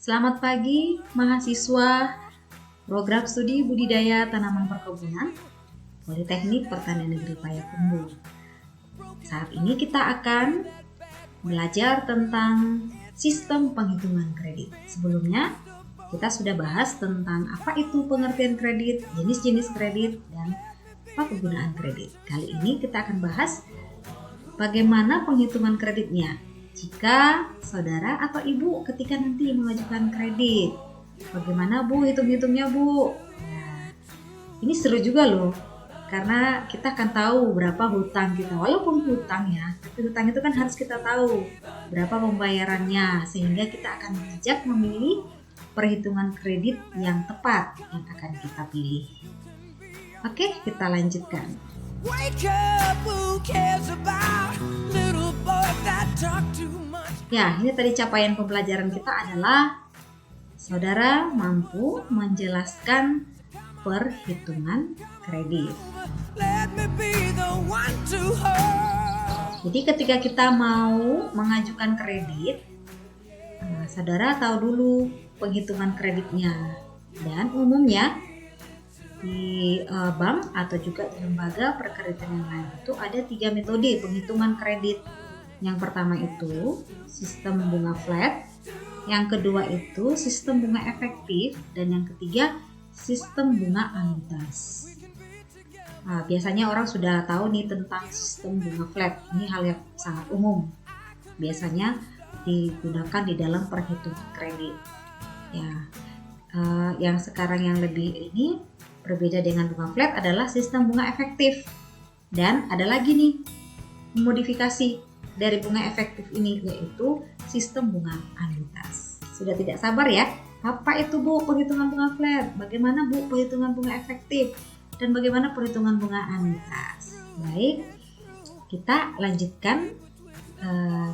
Selamat pagi mahasiswa program studi budidaya tanaman perkebunan Politeknik Pertanian Negeri Payakumbuh. Saat ini kita akan belajar tentang sistem penghitungan kredit. Sebelumnya kita sudah bahas tentang apa itu pengertian kredit, jenis-jenis kredit, dan apa kegunaan kredit. Kali ini kita akan bahas bagaimana penghitungan kreditnya jika saudara atau ibu ketika nanti mengajukan kredit. Bagaimana Bu hitung-hitungnya Bu? Nah, ini seru juga loh, karena kita akan tahu berapa hutang kita. Walaupun hutang ya, tapi hutang itu kan harus kita tahu berapa pembayarannya, sehingga kita akan bijak memilih perhitungan kredit yang tepat yang akan kita pilih. Oke, kita lanjutkan. Ya, ini tadi capaian pembelajaran kita adalah saudara mampu menjelaskan perhitungan kredit. Jadi ketika kita mau mengajukan kredit, saudara tahu dulu penghitungan kreditnya. Dan umumnya di bank atau juga di lembaga perkreditan yang lain itu ada 3 metode penghitungan kredit. Yang pertama itu sistem bunga flat, yang kedua itu sistem bunga efektif, dan yang ketiga sistem bunga anuitas. Nah, biasanya orang sudah tahu nih tentang sistem bunga flat. Ini hal yang sangat umum. Biasanya digunakan di dalam perhitungan kredit. Ya, yang sekarang yang lebih ini berbeda dengan bunga flat adalah sistem bunga efektif. Dan ada lagi nih modifikasi dari bunga efektif ini, yaitu sistem bunga anuitas. Sudah tidak sabar ya? Apa itu Bu perhitungan bunga flat? Bagaimana Bu perhitungan bunga efektif? Dan bagaimana perhitungan bunga anuitas? Baik, kita lanjutkan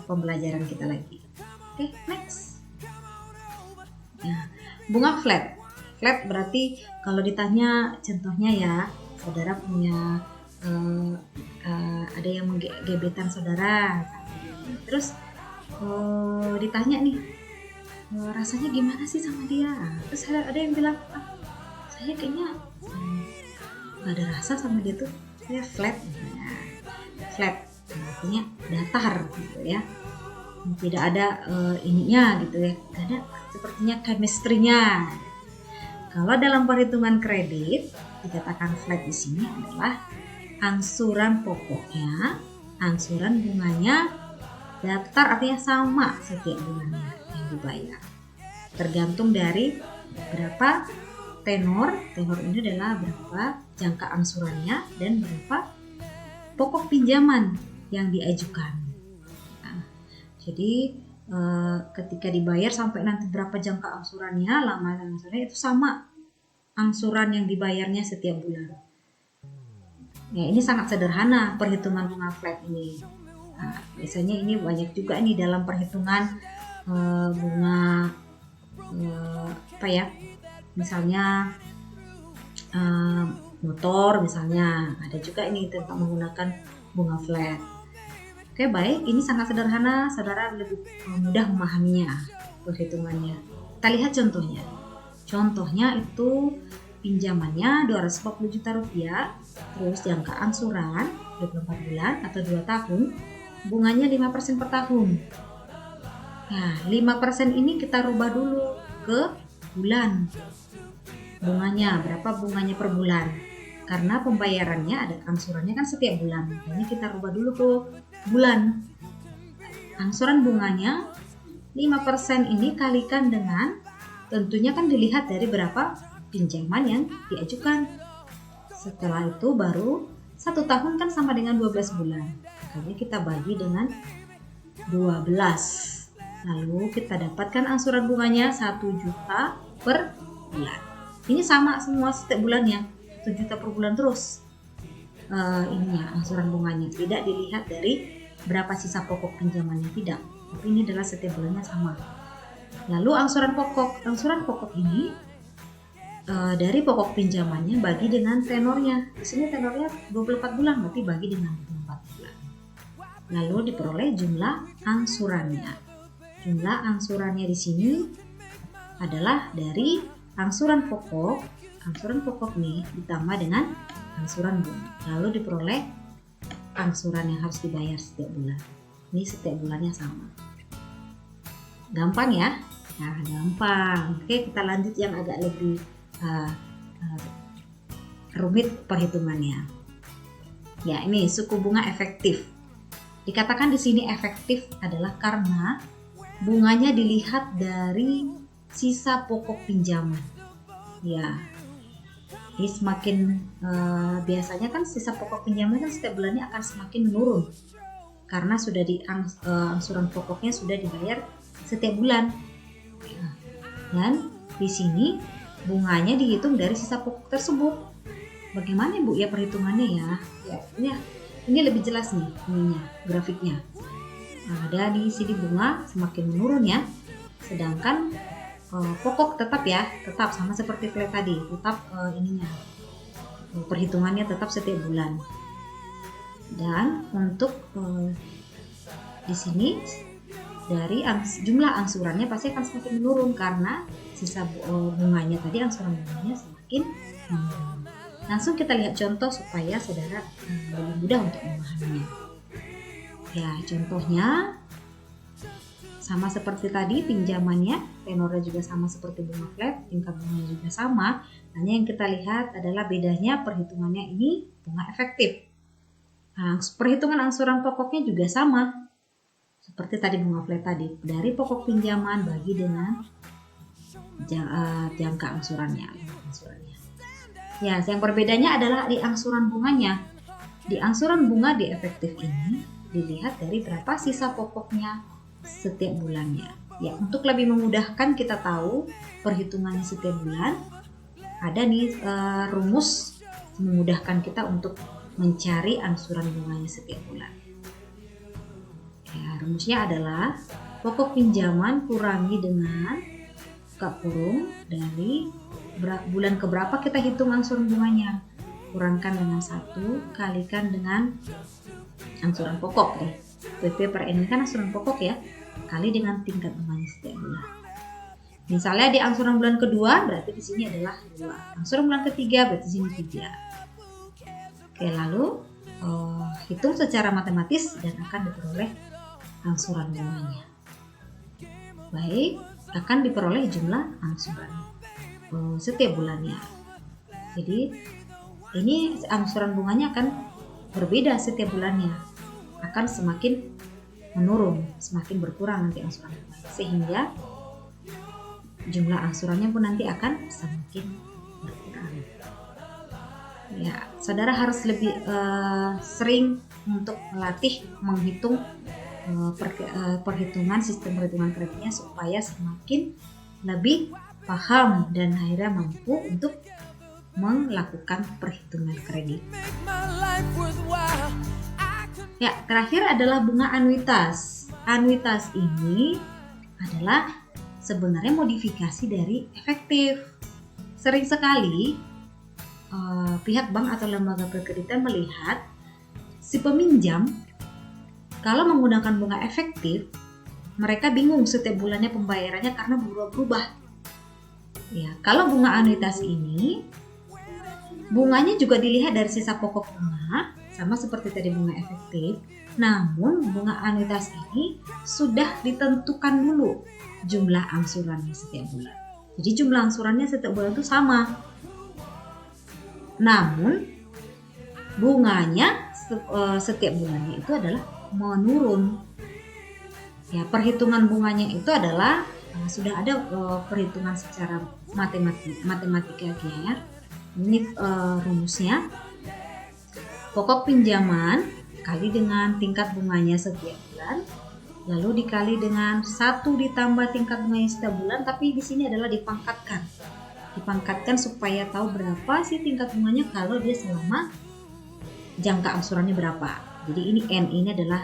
pembelajaran kita lagi. Oke, next. Nah, bunga flat. Flat berarti kalau ditanya contohnya ya, saudara punya ada yang menggebetan saudara, terus ditanya nih, rasanya gimana sih sama dia? Terus ada yang bilang, saya kayaknya gak ada rasa sama dia tuh, saya flat. Nah, flat artinya datar gitu ya, tidak ada ininya gitu ya, gak ada sepertinya chemistry-nya. Kalau dalam perhitungan kredit dikatakan flat di sini adalah angsuran pokoknya, angsuran bunganya datar, artinya sama setiap bulannya yang dibayar. Tergantung dari berapa tenor ini adalah berapa jangka angsurannya dan berapa pokok pinjaman yang diajukan. Nah, jadi ketika dibayar sampai nanti berapa jangka angsurannya, lama angsurannya itu sama angsuran yang dibayarnya setiap bulan. Ya, ini sangat sederhana perhitungan bunga flat ini. Nah, biasanya ini banyak juga nih dalam perhitungan bunga apa ya? Misalnya motor misalnya, ada juga ini tentang menggunakan bunga flat. Oke, baik, ini sangat sederhana, saudara lebih mudah memahaminya perhitungannya. Kita lihat contohnya. Contohnya itu pinjamannya 240 juta rupiah, terus jangka angsuran 24 bulan atau 2 tahun, bunganya 5% per tahun. Nah, 5% ini kita rubah dulu ke bulan. Bunganya, berapa bunganya per bulan? Karena pembayarannya ada angsurannya kan setiap bulan, makanya kita rubah dulu ke bulan. Angsuran bunganya 5% ini kalikan dengan, tentunya kan dilihat dari berapa pinjaman yang diajukan. Setelah itu baru 1 tahun kan sama dengan 12 bulan. Makanya kita bagi dengan 12. Lalu kita dapatkan angsuran bunganya 1 juta per bulan. Ini sama semua setiap bulannya, 1 juta per bulan terus. Ininya angsuran bunganya tidak dilihat dari berapa sisa pokok pinjamannya, tidak. Tapi ini adalah setiap bulannya sama. Lalu angsuran pokok ini dari pokok pinjamannya bagi dengan tenornya. Di sini tenornya 24 bulan, berarti bagi dengan 24 bulan. Lalu diperoleh jumlah angsurannya. Jumlah angsurannya di sini adalah dari angsuran pokok. Angsuran pokok nih ditambah dengan angsuran bunga. Lalu diperoleh angsuran yang harus dibayar setiap bulan. Ini setiap bulannya sama. Gampang ya? Nah, gampang. Oke, kita lanjut yang agak lebih rumit perhitungannya. Ya, ini suku bunga efektif. Dikatakan di sini efektif adalah karena bunganya dilihat dari sisa pokok pinjaman. Ya, jadi semakin biasanya kan sisa pokok pinjaman kan setiap bulannya akan semakin menurun karena sudah angsuran pokoknya sudah dibayar setiap bulan. Dan di sini bunganya dihitung dari sisa pokok tersebut. Bagaimana Bu ya perhitungannya ya? Ini lebih jelas nih ininya, grafiknya. Nah, ada di sini bunga semakin menurun ya. Sedangkan pokok tetap sama seperti flat tadi, tetap perhitungannya tetap setiap bulan. Dan untuk di sini dari jumlah angsurannya pasti akan semakin menurun karena sisa bunganya tadi, angsuran bunganya semakin menurun. Langsung kita lihat contoh supaya saudara lebih mudah untuk memahaminya. Ya, contohnya sama seperti tadi, pinjamannya tenornya juga sama seperti bunga flat, tingkat bunganya juga sama. Hanya yang kita lihat adalah bedanya perhitungannya ini bunga efektif. Nah, perhitungan angsuran pokoknya juga sama seperti tadi bunga flat tadi, dari pokok pinjaman bagi dengan jangka angsurannya. Ya, yang berbedanya adalah di angsuran bunganya. Di angsuran bunga di efektif ini dilihat dari berapa sisa pokoknya setiap bulannya. Ya, untuk lebih memudahkan kita tahu perhitungannya setiap bulan, ada nih rumus memudahkan kita untuk mencari angsuran bunganya setiap bulan. Ya, rumusnya adalah pokok pinjaman kurangi dengan buka kurung dari bulan keberapa kita hitung angsuran bunganya, kurangkan dengan 1 kalikan dengan angsuran pokok nih. PP per N ini kan angsuran pokok ya, kali dengan tingkat bunganya setiap bulan. Misalnya di angsuran bulan kedua berarti di sini adalah 2. Angsuran bulan ketiga berarti di sini 3. Oke, lalu hitung secara matematis dan akan diperoleh angsuran bunganya. Baik, akan diperoleh jumlah angsuran setiap bulannya. Jadi ini angsuran bunganya akan berbeda setiap bulannya, akan semakin menurun, semakin berkurang nanti angsuran bunganya, sehingga jumlah angsurannya pun nanti akan semakin berkurang. Ya, saudara harus lebih sering untuk melatih menghitung perhitungan sistem perhitungan kreditnya supaya semakin lebih paham dan akhirnya mampu untuk melakukan perhitungan kredit. Ya, terakhir adalah bunga anuitas. Anuitas ini adalah sebenarnya modifikasi dari efektif. Sering sekali pihak bank atau lembaga perkreditan melihat si peminjam kalau menggunakan bunga efektif, mereka bingung setiap bulannya pembayarannya karena berubah-ubah. Ya, kalau bunga anuitas ini bunganya juga dilihat dari sisa pokok bunga, sama seperti tadi bunga efektif. Namun bunga anuitas ini sudah ditentukan dulu jumlah angsurannya setiap bulan. Jadi jumlah angsurannya setiap bulan itu sama. Namun bunganya setiap bulannya itu adalah menurun. Ya, perhitungan bunganya itu adalah sudah ada perhitungan secara matematika ya. Ini rumusnya, pokok pinjaman kali dengan tingkat bunganya setiap bulan, lalu dikali dengan 1 ditambah tingkat bunganya setiap bulan, tapi di sini adalah dipangkatkan supaya tahu berapa sih tingkat bunganya kalau dia selama jangka angsurannya berapa. Jadi ini N ini adalah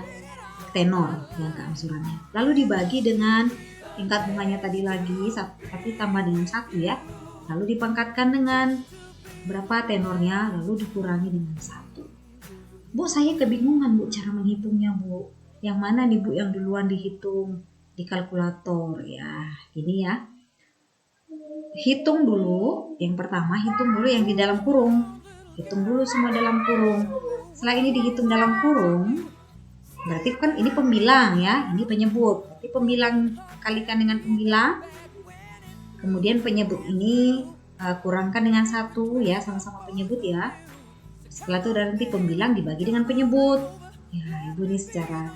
tenor jangka angsurannya, lalu dibagi dengan tingkat bunganya tadi lagi, tapi tambah dengan 1 ya, lalu dipangkatkan dengan berapa tenornya, lalu dikurangi dengan 1. Bu, saya kebingungan Bu cara menghitungnya Bu. Yang mana nih Bu yang duluan dihitung di kalkulator ya? Ini ya. hitung dulu, yang pertama hitung dulu yang di dalam kurung. Hitung dulu semua dalam kurung. Setelah ini dihitung dalam kurung, berarti kan ini pembilang ya, ini penyebut. Berarti pembilang kalikan dengan pembilang. Kemudian penyebut ini kurangkan dengan 1 ya, sama-sama penyebut ya. Setelah itu nanti pembilang dibagi dengan penyebut. Ya, Ibu ini secara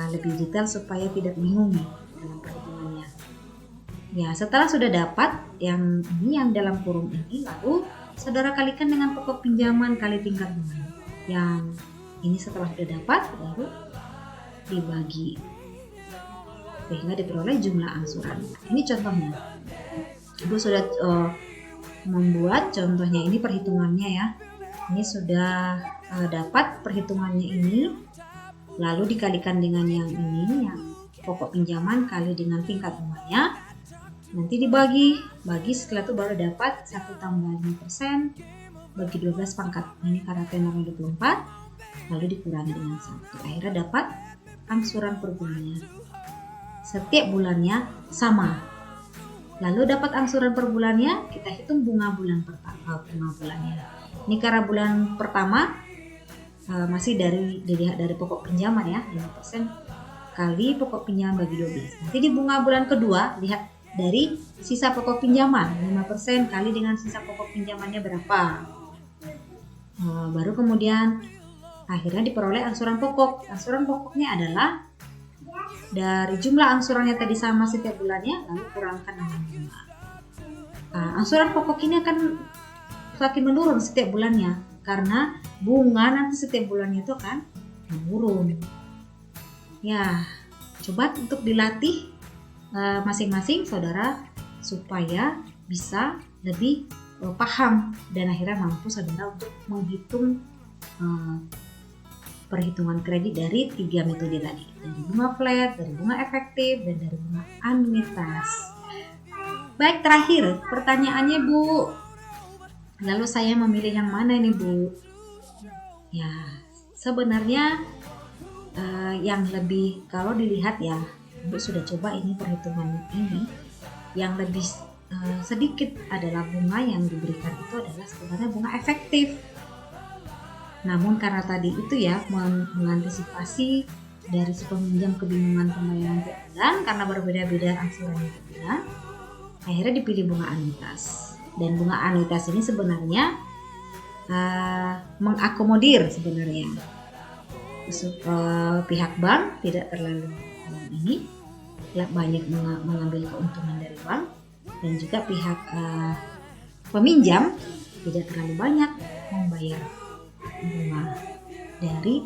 lebih detail supaya tidak bingung nih dalam perhitungannya. Ya, setelah sudah dapat yang ini yang dalam kurung ini, lalu saudara kalikan dengan pokok pinjaman kali tingkat bunga. Yang ini setelah sudah dapat baru dibagi sehingga diperoleh jumlah angsuran. Ini contohnya. Ibu sudah membuat contohnya, ini perhitungannya ya. Ini sudah dapat perhitungannya ini, lalu dikalikan dengan yang ini, yang pokok pinjaman kali dengan tingkat bunganya. Nanti dibagi, setelah itu baru dapat 1 tambah 5% bagi 12 pangkat. Ini karena tenornya 24, lalu dikurangi dengan 1. Akhirnya dapat angsuran per bulannya. Setiap bulannya sama. Lalu dapat angsuran per bulannya, kita hitung bunga bulan pertama, bunga bulannya. Ini karena bulan pertama masih dilihat dari pokok pinjaman ya, 5% kali pokok pinjaman bagi 12. Nanti di bunga bulan kedua lihat dari sisa pokok pinjaman, 5% kali dengan sisa pokok pinjamannya berapa. Baru kemudian akhirnya diperoleh angsuran pokok. Angsuran pokoknya adalah dari jumlah angsurannya tadi sama setiap bulannya, lalu kurangkan dengan bunga. Angsuran pokok ini akan semakin menurun setiap bulannya karena bunga nanti setiap bulannya itu akan menurun. Ya, coba untuk dilatih masing-masing saudara supaya bisa lebih paham dan akhirnya mampu saudara untuk menghitung perhitungan kredit dari 3 metode tadi, dari bunga flat, dari bunga efektif, dan dari bunga anuitas. Baik, terakhir pertanyaannya Bu, lalu saya memilih yang mana ini Bu? Ya, sebenarnya yang lebih, kalau dilihat ya, Ibu sudah coba ini perhitungan ini, yang lebih sedikit adalah bunga yang diberikan itu adalah sebenarnya bunga efektif. Namun karena tadi itu ya mengantisipasi dari si peminjam kebingungan pembayaran tiap bulan karena berbeda-beda angsurannya tiap bulan, akhirnya dipilih bunga anuitas. Dan bunga anuitas ini sebenarnya mengakomodir sebenarnya pihak bank tidak terlalu ini banyak mengambil keuntungan dari bank, dan juga pihak peminjam tidak terlalu banyak membayar bunga dari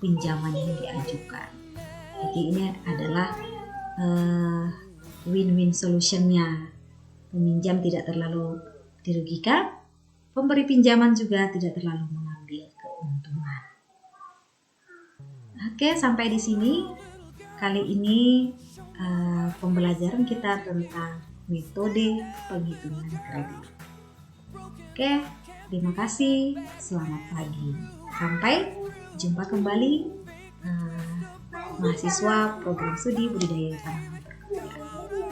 pinjaman yang diajukan. Jadi ini adalah win-win solutionnya. Peminjam tidak terlalu dirugikan, pemberi pinjaman juga tidak terlalu mengambil keuntungan. Oke, sampai di sini kali ini pembelajaran kita tentang metode penghitungan kredit. Oke, terima kasih. Selamat pagi. Sampai jumpa kembali mahasiswa program studi budidaya tanaman perkebunan.